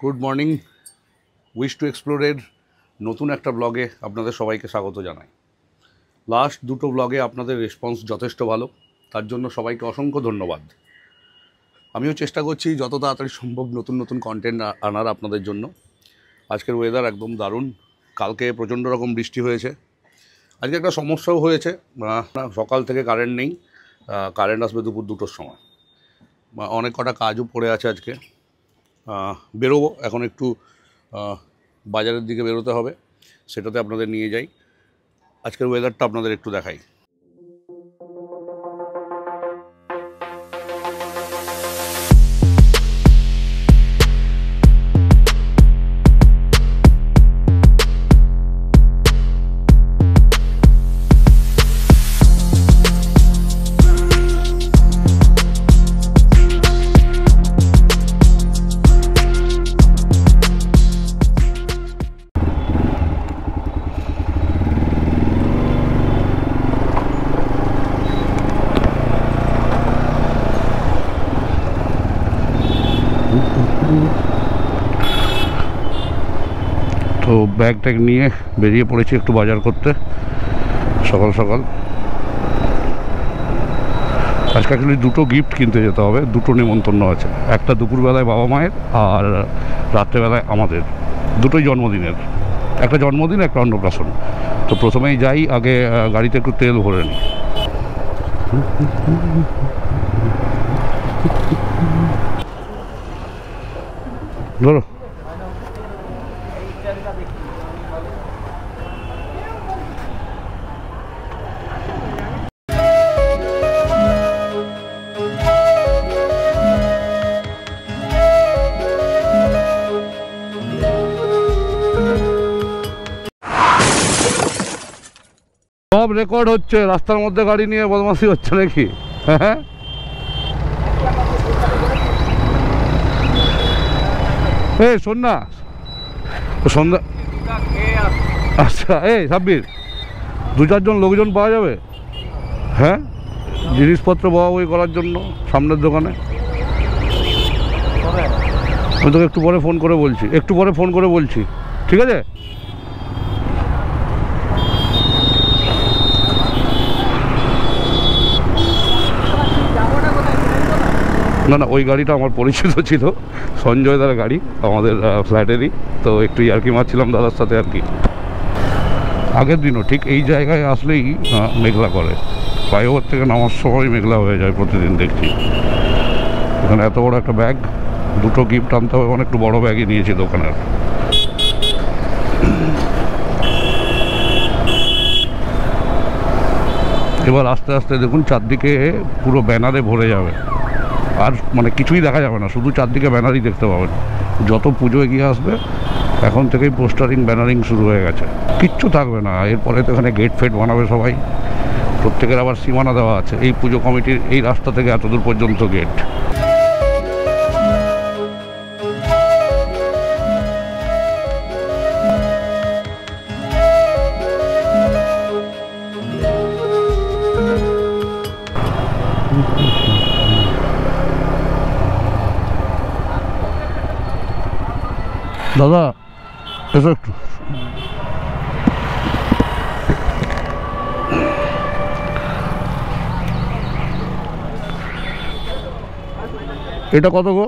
Good morning. Wish to এক্সপ্লোরের নতুন একটা ব্লগে আপনাদের সবাইকে স্বাগত জানাই। লাস্ট দুটো ব্লগে আপনাদের রেসপন্স যথেষ্ট ভালো, তার জন্য সবাইকে অসংখ্য ধন্যবাদ। আমিও চেষ্টা করছি যত তাড়াতাড়ি সম্ভব নতুন নতুন কন্টেন্ট আনার আপনাদের জন্য। আজকের ওয়েদার একদম দারুণ। কালকে প্রচণ্ড রকম বৃষ্টি হয়েছে, আজকে একটা সমস্যাও হয়েছে, সকাল থেকে কারেন্ট নেই। কারেন্ট আসবে দুপুর 2টোর সময়। অনেক কটা কাজও পড়ে আছে আজকে। বেরোবো এখন, একটু বাজারের দিকে বেরোতে হবে, সেটাতে আপনাদের নিয়ে যাই। আজকের ওয়েদারটা আপনাদের একটু দেখাই। তো ব্যাগ ট্যাগ নিয়ে বেরিয়ে পড়েছি একটু বাজার করতে সকাল সকাল। আজকে অ্যাকচুয়ালি দুটো গিফট কিনতে যেতে হবে, দুটো নেমন্তন্ন আছে। একটা দুপুরবেলায় বাবা মায়ের, আর রাত্রেবেলায় আমাদের। দুটোই জন্মদিনের, একটা জন্মদিন একটা অন্নপ্রাশন। তো প্রথমেই যাই, আগে গাড়িতে একটু তেল ভরে নিই। ধরো সব রেকর্ড হচ্ছে, রাস্তার মধ্যে গাড়ি নিয়ে বদমাশি হচ্ছে নাকি? হ্যাঁ, এই শোন না, সন্ধ্যা। আচ্ছা, এই সাব্বির, 2-4 জন লোকজন পাওয়া যাবে? হ্যাঁ, জিনিসপত্র বই করার জন্য সামনের দোকানে। আমি তোকে একটু পরে ফোন করে বলছি, ঠিক আছে? না না, ওই গাড়িটা আমার পরিচিত ছিল, সঞ্জয় দার গাড়ি, আমাদের ফ্ল্যাটেরই। তো একটু ইয়ার্কি মারছিলাম দাদার সাথে আর কি। আগের দিনও ঠিক এই জায়গায় আসলেই মেঘলা করে, ফ্লাইওভার থেকে নামার সময় মেঘলা হয়ে যায় প্রতিদিন দেখছি। এখানে এত বড় একটা ব্যাগ, দুটো গিফট আনতে হবে, মানে একটু বড় ব্যাগই নিয়েছি দোকানের। এবার আস্তে আস্তে দেখুন চারদিকে পুরো ব্যানারে ভরে যাবে, আর মানে কিছুই দেখা যাবে না, শুধু চারদিকে ব্যানারই দেখতে পাবেন। যত পুজো এগিয়ে আসবে এখন থেকেই পোস্টারিং ব্যানারিং শুরু হয়ে গেছে, কিচ্ছু থাকবে না। এরপরে তো এখানে গেট ফেট বানাবে সবাই, প্রত্যেকের আবার সীমানা দেওয়া আছে। এই পুজো কমিটির এই রাস্তা থেকে এতদূর পর্যন্ত গেট। দাদা এসো একটু। এটা কত গো?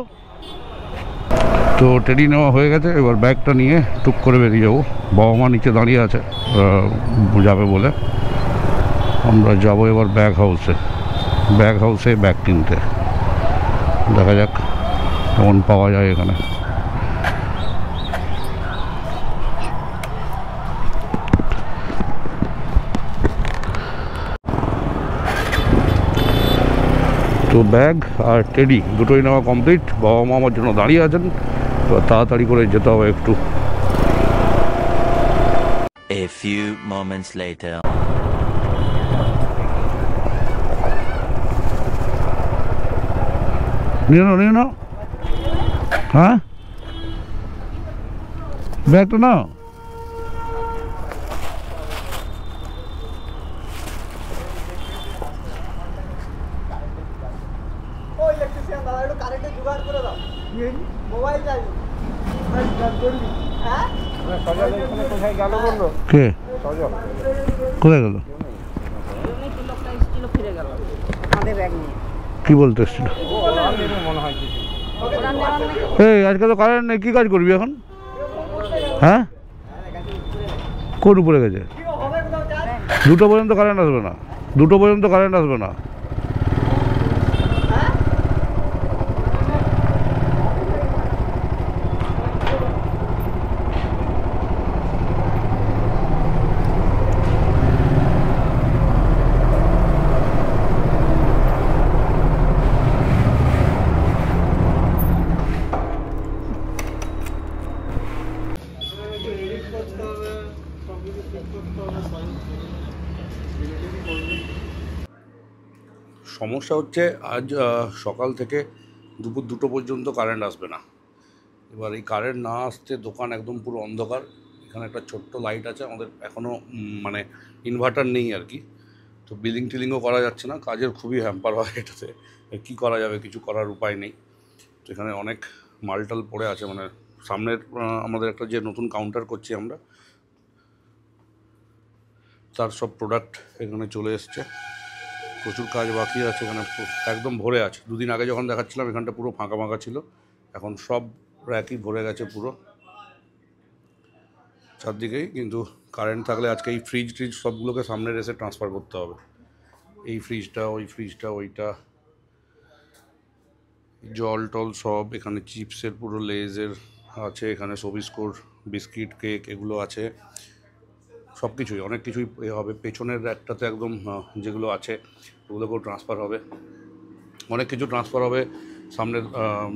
তো টেডি নেওয়া হয়ে গেছে, এবার ব্যাগটা নিয়ে টুক করে বেরিয়ে যাবো। বাবা মা নিচে দাঁড়িয়ে আছে যাবে বলে। আমরা যাবো এবার ব্যাগ হাউসে ব্যাগ কিনতে। দেখা যাক কেমন পাওয়া যায় এখানে। তো ব্যাগ আর টেডি দুটোই নেওয়া কমপ্লিট। বাবা মা আমার জন্য দাঁড়িয়ে আছেন, এবার তাড়াতাড়ি করে যেতে হবে একটু। A few moments later. নিয়ে নাও। হ্যাঁ, ব্যাগটা নাও। ইলেকট্রিশিয়ান দাদা, একটু কারেন্টের জোগাড় করে দাও, মোবাইল চাই। কে কোথায় গেল? কি বলতে এসছিল? এই আজকে তো কারেন্ট নেই, কি কাজ করবি এখন? হ্যাঁ, কোন উপরে গেছে? 2টো পর্যন্ত কারেন্ট আসবে না, 2টো পর্যন্ত কারেন্ট আসবে না। সমস্যা হচ্ছে আজ সকাল থেকে দুপুর 2টো পর্যন্ত কারেন্ট আসবে না। এবার এই কারেন্ট না আসতে দোকান একদম পুরো অন্ধকার। এখানে একটা ছোট্ট লাইট আছে, আমাদের এখনও মানে ইনভার্টার নেই আর কি, তো বিলিং টিলিংও করা যাচ্ছে না, কাজের খুবই হ্যাম্পার হয় এটাতে। কী করা যাবে, কিছু করার উপায় নেই। তো এখানে অনেক মালটাল পড়ে আছে, মানে সামনের আমাদের একটা যে নতুন কাউন্টার করছি আমরা, তার সব প্রোডাক্ট এখানে চলে এসছে। প্রচুর কাজ বাকি আছে, এখানে একদম ভরে আছে। 2 দিন আগে যখন দেখাচ্ছিলাম এখানটা পুরো ফাঁকা ফাঁকা ছিল, এখন সব র্যাকই ভরে গেছে পুরো চারদিকেই। কিন্তু কারেন্ট থাকলে আজকে এই ফ্রিজ ট্রিজ সবগুলোকে সামনে এসে ট্রান্সফার করতে হবে। এই ফ্রিজটা, ওই ফ্রিজটা, ওইটা, জল টল সব এখানে, চিপসের পুরো লেজের আছে এখানে, সবিস্কুট, বিস্কিট, কেক এগুলো আছে, সব কিছুই, অনেক কিছুই হবে। পেছনের একটাতে একদম যেগুলো আছে ওগুলোকেও ট্রান্সফার হবে, অনেক কিছু ট্রান্সফার হবে সামনের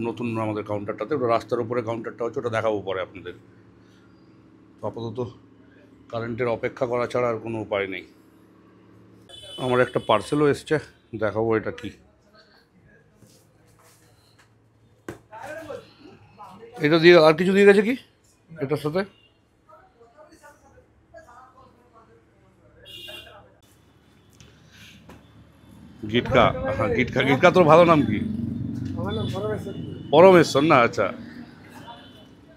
নতুন আমাদের কাউন্টারটাতে। ওটা রাস্তার উপরে কাউন্টারটা হচ্ছে, ওটা দেখাবো পরে আপনাদের। আপাতত কারেন্টের অপেক্ষা করা ছাড়া আর কোনো উপায় নেই। আমার একটা পার্সেলও এসছে, দেখাবো এটা কি। এটা দিয়ে আর কিছু দিয়ে গেছে কি এটার সাথে? গিটকা, হ্যাঁ গিটকা। গিটকা তোর ভালো নাম কি? পরমেশ্বর না? আচ্ছা,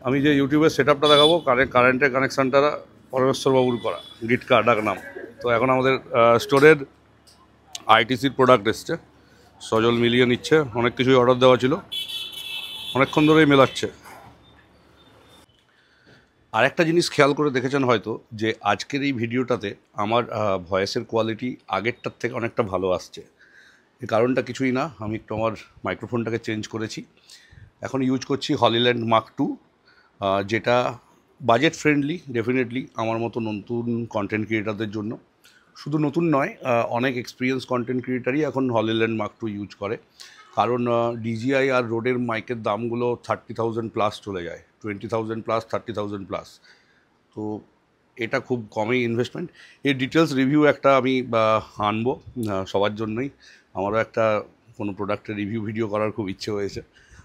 আমি যে ইউটিউবের সেট আপটা দেখাবো, কারেন্টের কানেকশানটা পরমেশ্বর বাবুর করা, গিটকা ডাক নাম। তো এখন আমাদের স্টোরের আইটিসির প্রোডাক্ট এসছে, সজল মিলিয়ে নিচ্ছে। অনেক কিছুই অর্ডার দেওয়া ছিল, অনেকক্ষণ ধরেই মেলাচ্ছে। আর একটা জিনিস খেয়াল করে দেখেছেন হয়তো, যে আজকের এই ভিডিওটাতে আমার ভয়েসের কোয়ালিটি আগেরটার থেকে অনেকটা ভালো আসছে। এর কারণটা কিছুই না, আমি একটু আমার মাইক্রোফোনটাকে চেঞ্জ করেছি। এখন ইউজ করছি হলিল্যান্ড মার্ক 2, যেটা বাজেট ফ্রেন্ডলি ডেফিনেটলি আমার মতো নতুন কন্টেন্ট ক্রিয়েটারদের জন্য। শুধু নতুন নয়, অনেক এক্সপিরিয়েন্স কন্টেন্ট ক্রিয়েটারই এখন হলিল্যান্ড মার্ক 2 ইউজ করে, কারণ ডিজিআই আর রোডের মাইকের দামগুলো 30,000 প্লাস চলে যায়, 20,000 প্লাস, 30,000 প্লাস। তো এটা খুব কমই ইনভেস্টমেন্ট। এর ডিটেলস রিভিউ একটা আমি আনবো সবার জন্যই। আমারও একটা কোনো প্রোডাক্টের রিভিউ ভিডিও করার খুব ইচ্ছে হয়েছে,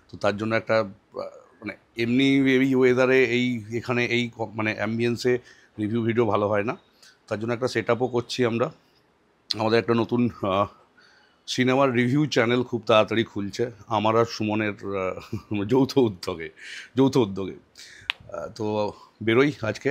তো তার জন্য একটা মানে এমনি এই ওয়েদারে এখানে মানে অ্যাম্বিয়েন্সে রিভিউ ভিডিও ভালো হয় না, তার জন্য একটা সেট আপও করছি আমরা। আমাদের একটা নতুন সিনেমার রিভিউ চ্যানেল খুব তাড়াতাড়ি খুলছে, আমার আর সুমনের যৌথ উদ্যোগে। তো বেরোই আজকে।